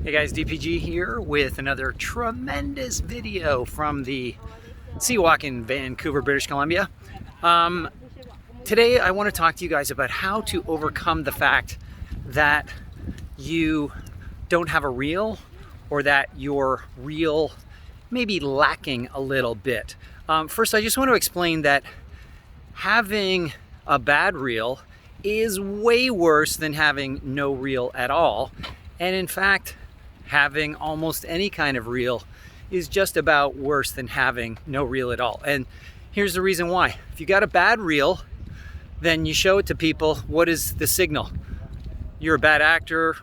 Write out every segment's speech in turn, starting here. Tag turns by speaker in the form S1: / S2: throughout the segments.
S1: Hey guys, DPG here with another tremendous video from the Seawalk in Vancouver, British Columbia. Today I want to talk to you guys about how to overcome the fact that you don't have a reel, or that your reel may be lacking a little bit. First, I just want to explain that having a bad reel is way worse than having no reel at all. And in fact, having almost any kind of reel is just about worse than having no reel at all. And here's the reason why. If you got a bad reel, then you show it to people. What is the signal? You're a bad actor,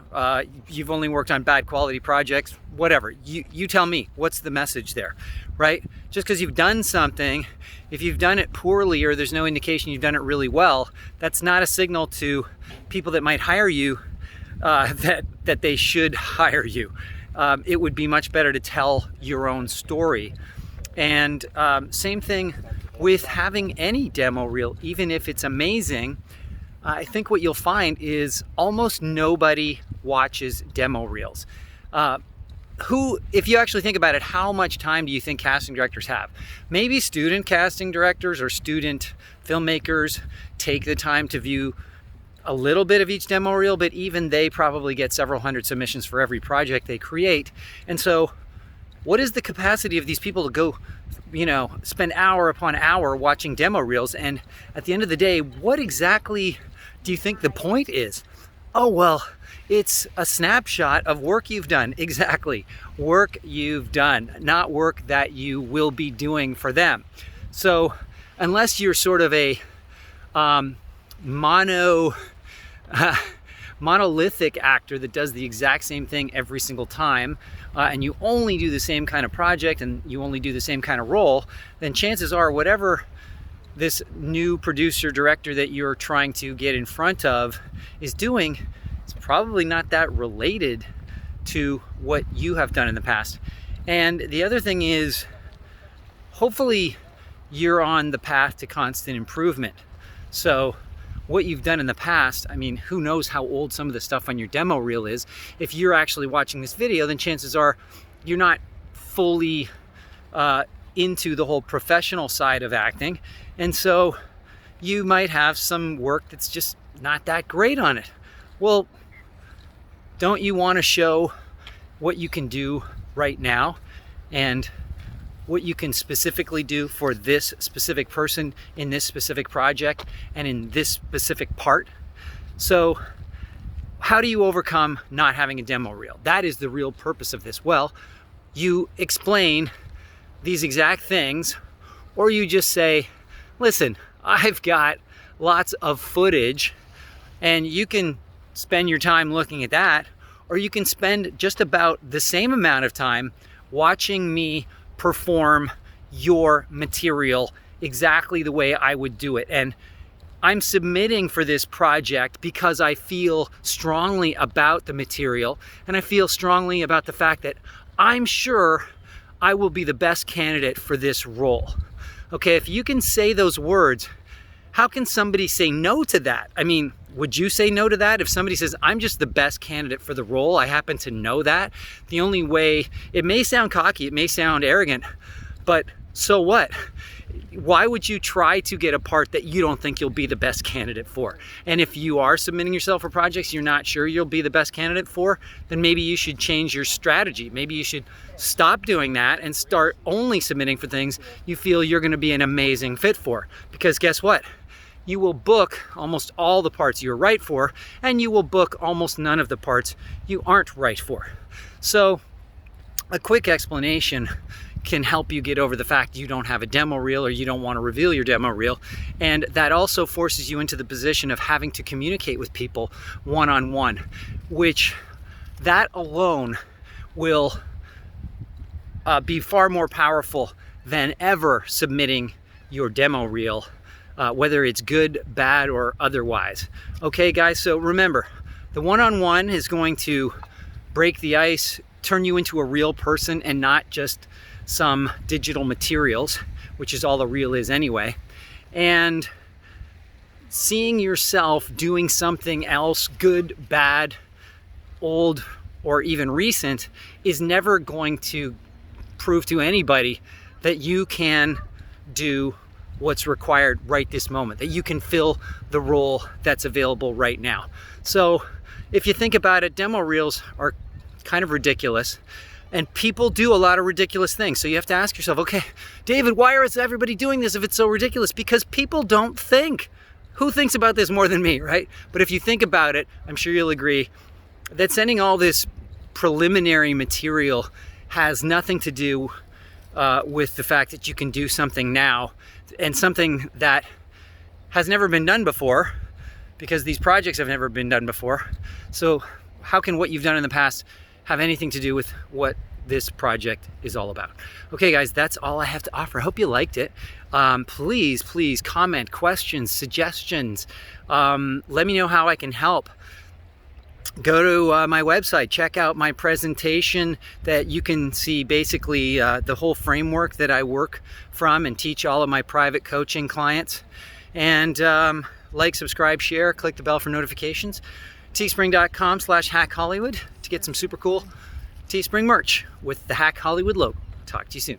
S1: you've only worked on bad quality projects, whatever. You tell me, what's the message there, right? Just because you've done something, if you've done it poorly or there's no indication you've done it really well, that's not a signal to people that might hire you that they should hire you. It would be much better to tell your own story. And same thing with having any demo reel, even if it's amazing. I think what you'll find is almost nobody watches demo reels. If you actually think about it, how much time do you think casting directors have? Maybe student casting directors or student filmmakers take the time to view a little bit of each demo reel, but even they probably get several hundred submissions for every project they create. And so what is the capacity of these people to go, spend hour upon hour watching demo reels? And at the end of the day, what exactly do you think the point is? Oh, well, it's a snapshot of work you've done. Exactly. Work you've done, not work that you will be doing for them. So unless you're sort of a monolithic actor that does the exact same thing every single time, and you only do the same kind of project and you only do the same kind of role, then chances are whatever this new producer director that you're trying to get in front of is doing, it's probably not that related to what you have done in the past. And the other thing is, hopefully you're on the path to constant improvement. So what you've done in the past, I mean, who knows how old some of the stuff on your demo reel is. If you're actually watching this video, then chances are you're not fully into the whole professional side of acting. And so you might have some work that's just not that great on it. Well, don't you want to show what you can do right now and what you can specifically do for this specific person in this specific project and in this specific part? So how do you overcome not having a demo reel? That is the real purpose of this. Well, you explain these exact things, or you just say, listen, I've got lots of footage, and you can spend your time looking at that, or you can spend just about the same amount of time watching me perform your material exactly the way I would do it. And I'm submitting for this project because I feel strongly about the material, and I feel strongly about the fact that I'm sure I will be the best candidate for this role. Okay, if you can say those words, how can somebody say no to that? I mean, would you say no to that? If somebody says, I'm just the best candidate for the role, I happen to know that. The only way, it may sound cocky, it may sound arrogant, but so what? Why would you try to get a part that you don't think you'll be the best candidate for? And if you are submitting yourself for projects you're not sure you'll be the best candidate for, then maybe you should change your strategy. Maybe you should stop doing that and start only submitting for things you feel you're going to be an amazing fit for. Because guess what? You will book almost all the parts you're right for, and you will book almost none of the parts you aren't right for. So a quick explanation can help you get over the fact you don't have a demo reel, or you don't want to reveal your demo reel. And that also forces you into the position of having to communicate with people one-on-one, which that alone will be far more powerful than ever submitting your demo reel, whether it's good, bad, or otherwise. Okay, guys, so remember, the one-on-one is going to break the ice, turn you into a real person and not just some digital materials, which is all a reel is anyway. And seeing yourself doing something else, good, bad, old, or even recent is never going to prove to anybody that you can do what's required right this moment, that you can fill the role that's available right now. So if you think about it, demo reels are kind of ridiculous, and people do a lot of ridiculous things. So you have to ask yourself, okay, David, why is everybody doing this if it's so ridiculous? Because people don't think. Who thinks about this more than me, right? But if you think about it, I'm sure you'll agree that sending all this preliminary material has nothing to do with the fact that you can do something now, and something that has never been done before, because these projects have never been done before. So how can what you've done in the past have anything to do with what this project is all about? Okay guys, that's all I have to offer. I hope you liked it. Please comment, questions, suggestions. Let me know how I can help. Go to my website, check out my presentation that you can see basically the whole framework that I work from and teach all of my private coaching clients. And like, subscribe, share, click the bell for notifications. teespring.com/hackhollywood to get some super cool Teespring merch with the Hack Hollywood logo. Talk to you soon.